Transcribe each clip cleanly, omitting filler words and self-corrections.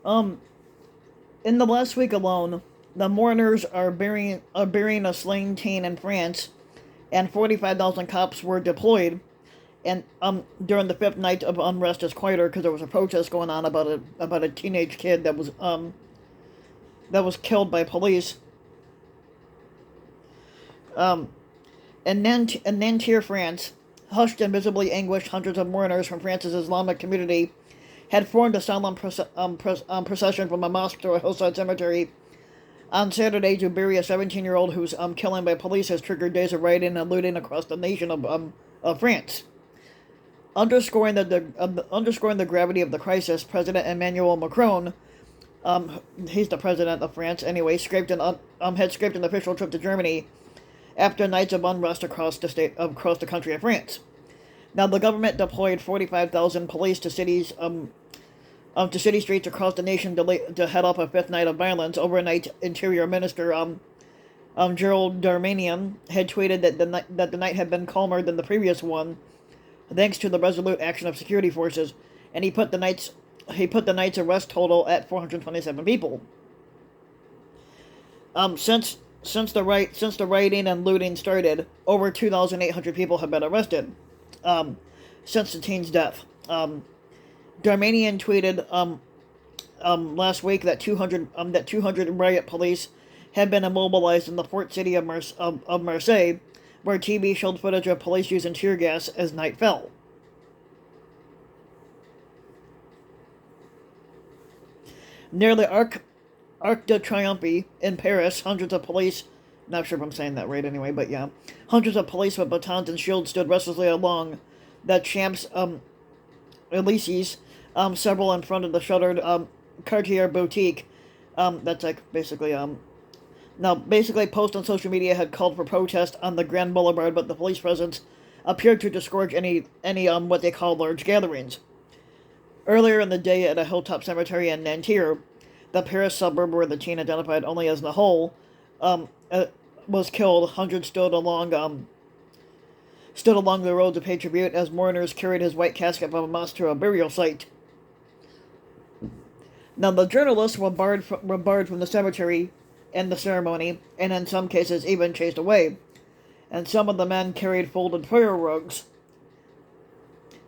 Um, in the last week alone, the mourners are burying a slain teen in France, and 45,000 cops were deployed. And during the fifth night of unrest is quieter because there was a protest going on about a teenage kid that was killed by police. Um, in Nanterre, France, hushed and visibly anguished, hundreds of mourners from France's Islamic community had formed a solemn procession from a mosque to a hillside cemetery on Saturday to bury a 17-year-old whose killing by police has triggered days of rioting and looting across the nation of France. Underscoring the gravity of the crisis, President Emmanuel Macron, he's the president of France anyway, had scraped an official trip to Germany after nights of unrest across the country of France. Now, the government deployed 45,000 police to city streets across the nation to head off a fifth night of violence. Overnight, Interior Minister Gerald Darmanin had tweeted that the night had been calmer than the previous one, thanks to the resolute action of security forces, and he put the night's arrest total at 427 people. Since the rioting and looting started, over 2,800 people have been arrested. Since the teen's death. Darmanian tweeted last week that 200 riot police had been immobilized in the port city of Marseille, where TV showed footage of police using tear gas as night fell. Near the Arc de Triomphe in Paris, hundreds of police, not sure if I'm saying that right anyway, but yeah, hundreds of police with batons and shields stood restlessly along the Champs Elysees, several in front of the shuttered Cartier boutique. That's like basically Now, basically, posts on social media had called for protest on the Grand Boulevard, but the police presence appeared to discourage any what they call large gatherings. Earlier in the day, at a hilltop cemetery in Nanterre, the Paris suburb where the teen, identified only as Nahol, was killed, hundreds stood along the road to pay tribute as mourners carried his white casket from a mosque to a burial site. Now, the journalists were barred from the cemetery in the ceremony, and in some cases even chased away, and some of the men carried folded prayer rugs.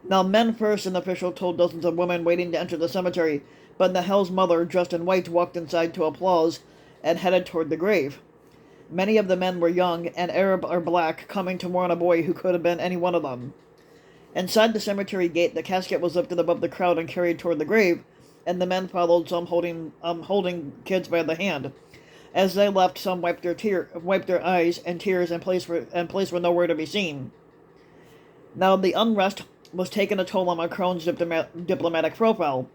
Now, Men First, an official told dozens of women waiting to enter the cemetery, but Nahel's mother, dressed in white, walked inside to applause and headed toward the grave. Many of the men were young, and Arab or black, coming to mourn a boy who could have been any one of them. Inside the cemetery gate, the casket was lifted above the crowd and carried toward the grave, and the men followed, some holding kids by the hand. As they left, some wiped their eyes and tears, and place were nowhere to be seen. Now, the unrest was taking a toll on Macron's diplomatic profile.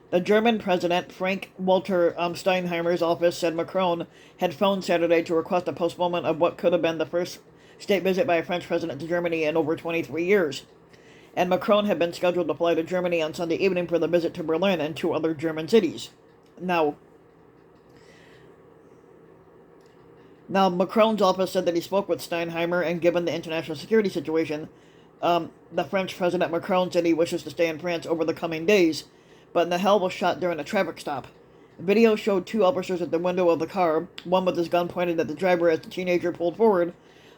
The German president, Frank-Walter Steinheim's office, said Macron had phoned Saturday to request a postponement of what could have been the first state visit by a French president to Germany in over 23 years. And Macron had been scheduled to fly to Germany on Sunday evening for the visit to Berlin and two other German cities. Now, Macron's office said that he spoke with Steinheimer, and given the international security situation, the French President Macron said he wishes to stay in France over the coming days, but Nahel was shot during a traffic stop. Video showed two officers at the window of the car, one with his gun pointed at the driver as the teenager pulled forward.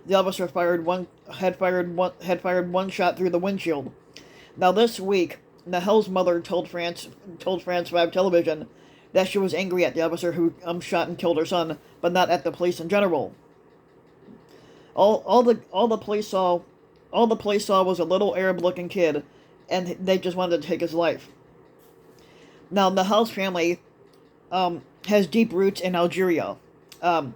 The officer had fired one shot through the windshield. Now, this week, Nahel's mother told France 5 Television that she was angry at the officer who shot and killed her son, but not at the police in general. All the police saw was a little Arab-looking kid, and they just wanted to take his life. Now, Nahel's family has deep roots in Algeria. Now,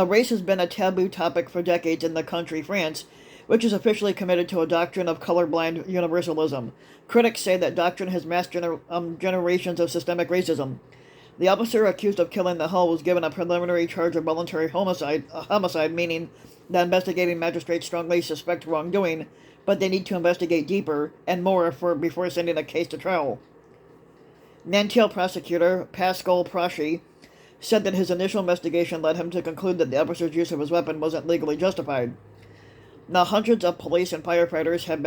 race has been a taboo topic for decades in the country, France, which is officially committed to a doctrine of colorblind universalism. Critics say that doctrine has masked generations of systemic racism. The officer accused of killing Nahel was given a preliminary charge of voluntary homicide, meaning that investigating magistrates strongly suspect wrongdoing, but they need to investigate deeper and more before sending a case to trial. Nanterre prosecutor Pascal Prachi said that his initial investigation led him to conclude that the officer's use of his weapon wasn't legally justified. Now, hundreds of police and firefighters have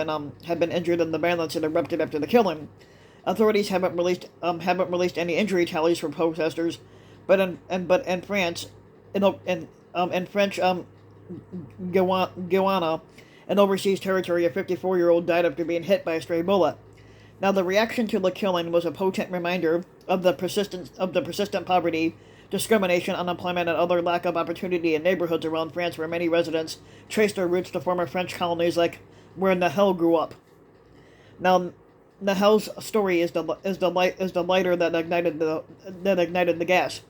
been injured in the violence that erupted after the killing. Authorities haven't released any injury tallies for protesters, but in France, in French Guiana, an overseas territory, a 54-year-old died after being hit by a stray bullet. Now, the reaction to the killing was a potent reminder of the persistent poverty, discrimination, unemployment, and other lack of opportunity in neighborhoods around France where many residents trace their roots to former French colonies like where Nahel grew up. Now, Nahel's story is the lighter that ignited the gas.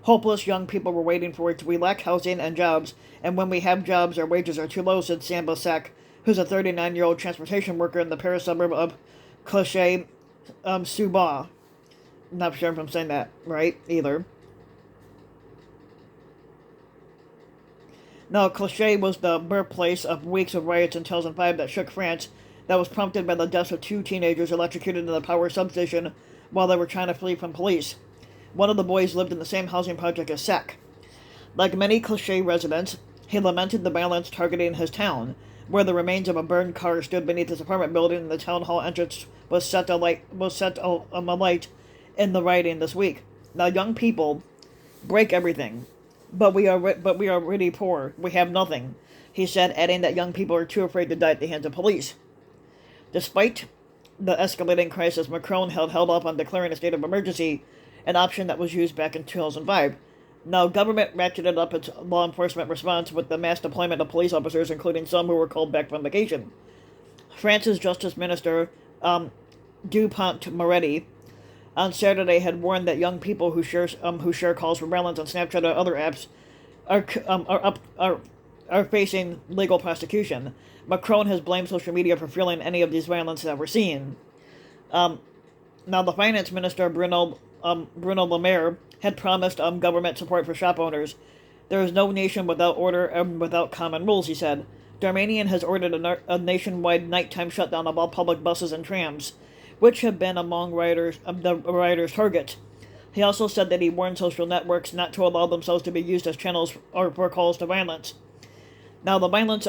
Hopeless young people were waiting for it. We lack housing and jobs, and when we have jobs, our wages are too low, said Samba Sack, who's a 39-year-old transportation worker in the Paris suburb of Clichy sous Bois. Not sure if I'm saying that right either. Now, Clichy was the birthplace of weeks of riots in 2005 that shook France, that was prompted by the deaths of two teenagers electrocuted in the power substation while they were trying to flee from police. One of the boys lived in the same housing project as Sack. Like many Clichy residents, he lamented the violence targeting his town, where the remains of a burned car stood beneath his apartment building and the town hall entrance was set alight in the rioting this week. Now, young people break everything, but we are really poor. We have nothing, he said, adding that young people are too afraid to die at the hands of police. Despite the escalating crisis, Macron held off on declaring a state of emergency, an option that was used back in 2005. Now, government ratcheted up its law enforcement response with the mass deployment of police officers, including some who were called back from vacation. France's Justice Minister, Dupont-Moretti, on Saturday had warned that young people who share calls for violence on Snapchat or other apps are facing legal prosecution. Macron has blamed social media for fueling any of these violence that we're seeing. Now, the finance minister, Bruno Le Maire, had promised government support for shop owners. There is no nation without order and without common rules, he said. Darmanin has ordered a nationwide nighttime shutdown of all public buses and trams, which have been among the rioters' targets. He also said that he warned social networks not to allow themselves to be used as channels or for calls to violence. Now, the violence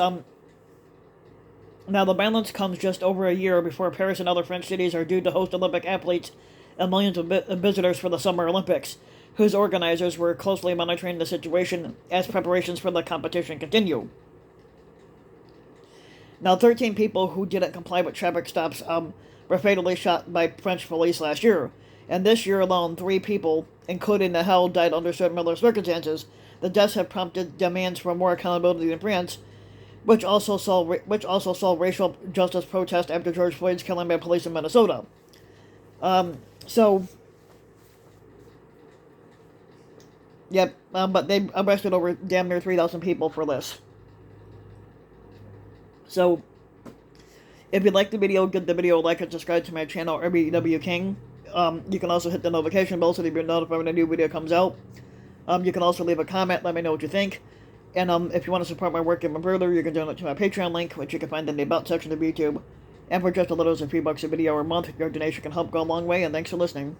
comes just over a year before Paris and other French cities are due to host Olympic athletes and millions of visitors for the Summer Olympics, whose organizers were closely monitoring the situation as preparations for the competition continue. Now, 13 people who didn't comply with traffic stops were fatally shot by French police last year, and this year alone, 3 people, including Nahel, died under similar circumstances. The deaths have prompted demands for more accountability in France, which also saw racial justice protests after George Floyd's killing by police in Minnesota. But they arrested over damn near 3,000 people for this. So, if you like the video, give the video a like and subscribe to my channel, RBW King. You can also hit the notification bell so that you'll be notified when a new video comes out. You can also leave a comment, let me know what you think. And if you want to support my work even further, you can donate to my Patreon link, which you can find in the About section of YouTube. And for just a little as $3 a video or a month, your donation can help go a long way, and thanks for listening.